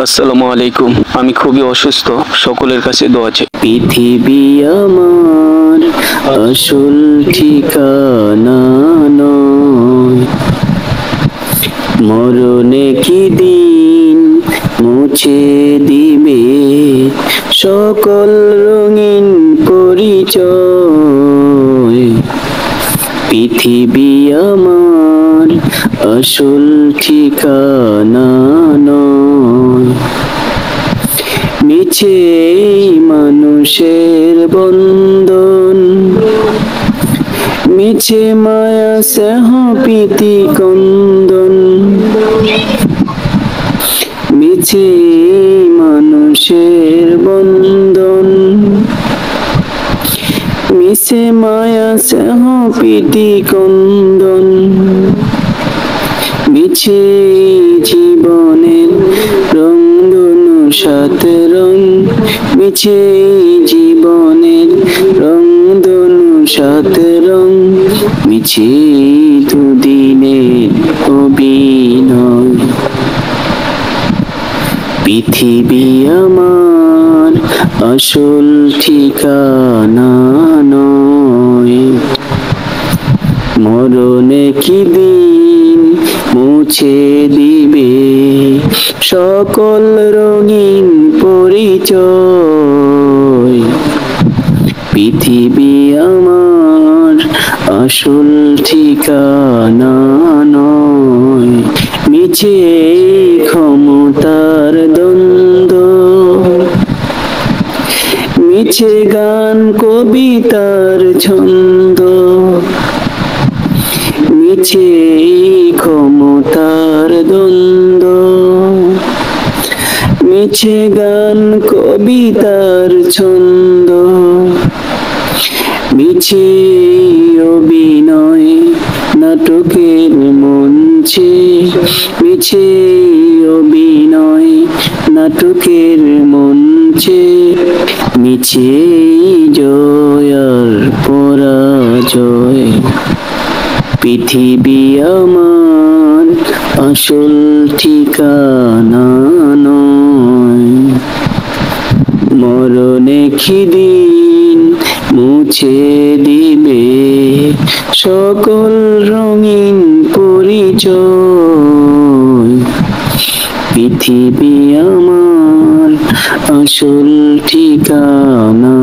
আসসালামু আলাইকুম। আমি খুবই অসুস্থ, সকলের কাছে দোয়া চাই। পৃথিবী আমার আসল ঠিকানা নয়, মরণে কি দিন মুছে দিবে সকল রঙিন পরিচয়। পৃথিবী আমার আসল ঠিকানা নয়, মিছে মানুষের বন্ধন, মিছে মায়া স্নেহ প্রীতি কন্দন, মিছে মানুষের বন্ধন, মিছে মায়া স্নেহ প্রীতি কন্দন, মিছে জীবনের রংধনু সাত রং, মিছে জীবনের রংধনু সাত রং, মিছে দুদিনের অভিনয়। পৃথিবী আমার আসল ঠিকানা নয়, মরণে কি দিন মুছে দিবে সকল রঙিন পরিচয়। পৃথিবী আমার আসল ঠিকানা নয়, মিছে ক্ষমতার দ্বন্দ্ব, মিছে গান কবিতার ছন্দ, মিছে ক্ষমতার দ্বন্দ্ব, মিছে গান কবিতার ছন্দ, মিছে অভিনয় নাটকের মঞ্চে, মিছে অভিনয় নাটকের মঞ্চে, মিছে জয় আর পরাজয়। পৃথিবী আমার আসল ঠিকানা নয়, মরণে কি দিন মুছে দিবে সকল রঙিন পরিচয়। পৃথিবী আমার আসল ঠিকানা